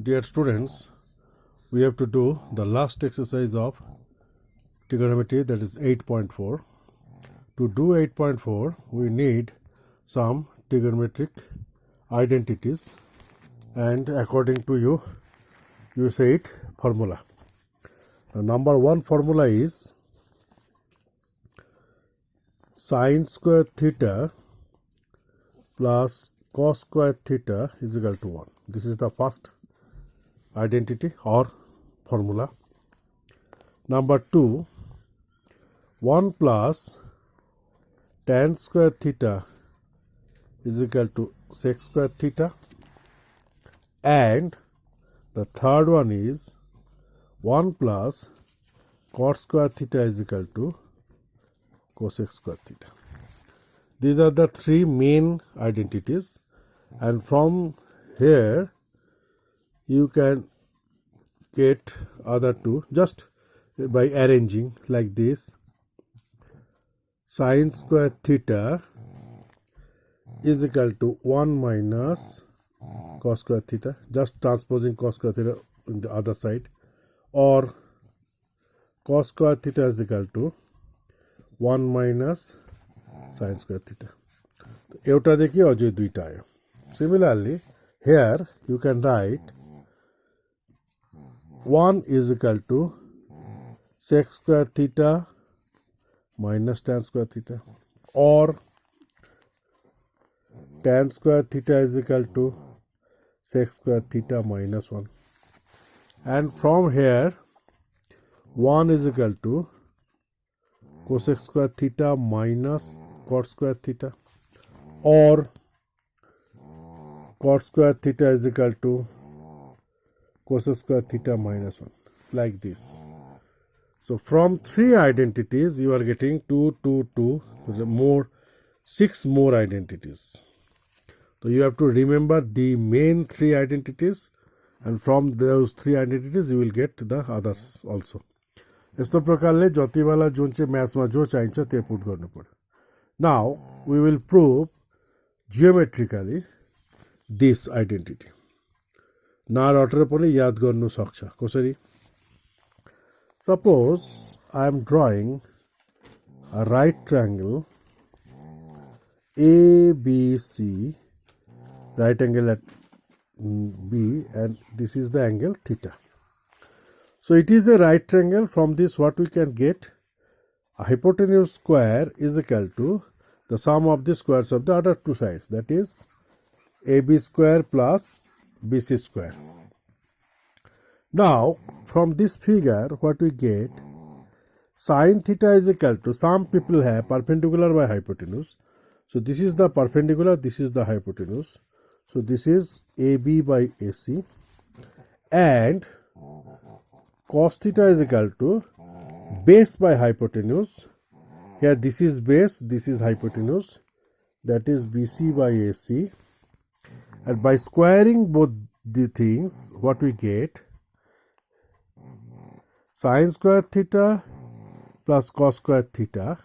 Dear students, we have to do the last exercise of trigonometry, that is 8.4. To do 8.4, we need some trigonometric identities, and according to you, you say it formula. The number one formula is sine square theta plus cos square theta is equal to 1. This is the first identity or formula. Number 2, 1 plus tan square theta is equal to sec square theta, and the third one is 1 plus cot square theta is equal to cosec square theta. These are the three main identities, and from here you can get other two just by arranging like this. Sine square theta is equal to 1 minus cos square theta, just transposing cos square theta in the other side, or cos square theta is equal to 1 minus sin square theta. एउटा देखि अझै दुईटा आयो. Similarly, here you can write 1 is equal to sec square theta minus tan square theta, or tan square theta is equal to sec square theta minus 1. And from here 1 is equal to cosec square theta minus cot square theta, or cot square theta is equal to cosec square theta minus 1, like this. So from three identities you are getting 2, 2, 2, more 6 more identities. So you have to remember the main three identities, and from those three identities you will get the others also. यस्तो प्रकारले जति बेला जुन चाहिँ म्याथमा जो चाहिन्छ त्यो put गर्नु पर्यो. Now we will prove geometrically this identity. नरटेर पनि याद गर्नु सक्छ कसरी. Suppose I am drawing a right triangle ABC, right angle at B, and this is the angle theta. So it is a right triangle. From this what we can get? A hypotenuse square is equal to the sum of the squares of the other two sides, that is AB square plus BC square. Now from this figure what we get? Sin theta is equal to, some people have perpendicular by hypotenuse. So this is the perpendicular, this is the hypotenuse. So this is AB by AC, and cos theta is equal to base by hypotenuse. Here this is base, this is hypotenuse, that is BC by AC, and by squaring both the things what we get? Sin square theta plus cos square theta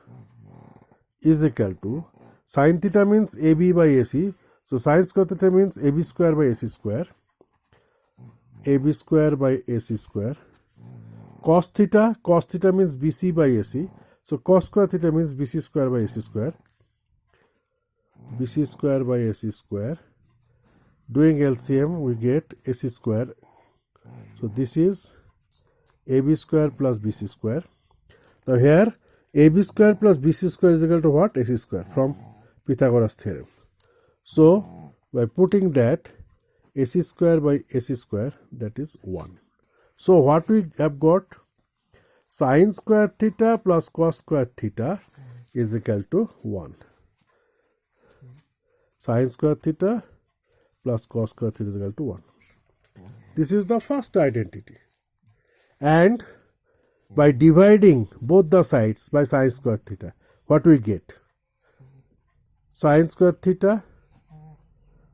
is equal to, sin theta means AB by AC, so sin square theta means AB square by AC square, AB square by AC square. Cos theta means BC by AC, so cos square theta means BC square by AC square, BC square by AC square. Doing LCM we get AC square, so this is AB square plus BC square. Now here AB square plus BC square is equal to what? AC square from Pythagoras theorem. So by putting that, AC square by AC square, that is 1. So what we have got? Sin square theta plus cos square theta is equal to 1. Sin square theta plus cos square theta is equal to 1. This is the first identity. And by dividing both the sides by sin square theta, what we get? Sin square theta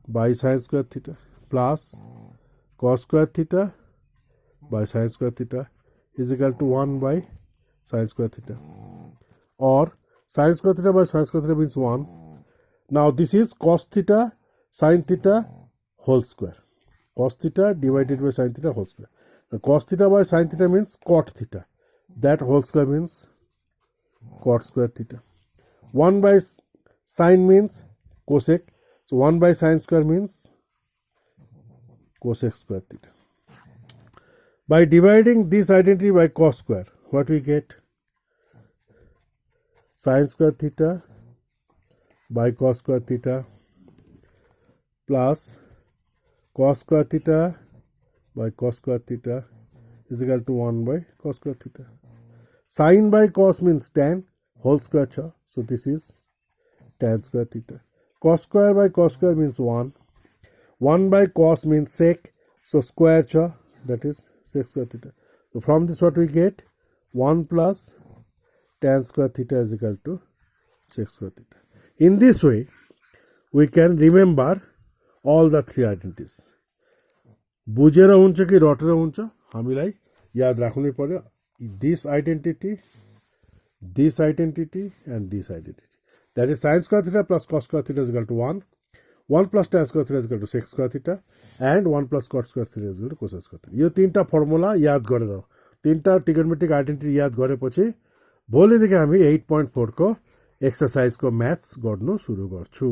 by sin square theta plus cos square theta by sin square theta is equal to 1 by sin square theta, or sin square theta by sin square theta means 1. Now this is cos theta sin theta whole square. cos theta divided by sin theta whole square. Now, cos theta by sin theta means cot theta. That whole square means cot square theta. 1 by sin means cosec. So 1 by sin square means cosec square theta. By dividing this identity by cos square, what we get? Sin square theta by cos square theta plus cos square theta by cos square theta is equal to 1 by cos square theta. Sin by cos means tan whole square cha. So this is tan square theta. Cos square by cos square means 1. 1 by cos means sec. So square cha, that is sec square theta. So from this what we get? 1 plus tan square theta is equal to sec square theta. In this way, we can remember all the three identities. बुझेर हुन्छ कि रटेर हुन्छ हामीलाई याद राख्नै पर्यो. This identity and this identity. That is sin square theta plus cos square theta is equal to 1. 1 plus tan square theta is equal to sec square theta and 1 plus cot square theta is equal to cos square theta. यो तीनटा formula याद गरेर तीनटा trigonometric identity याद गरेपछि भोलिदेखि हामी 8.4 को एक्सरसाइजको maths गर्नु सुरु गर्छु.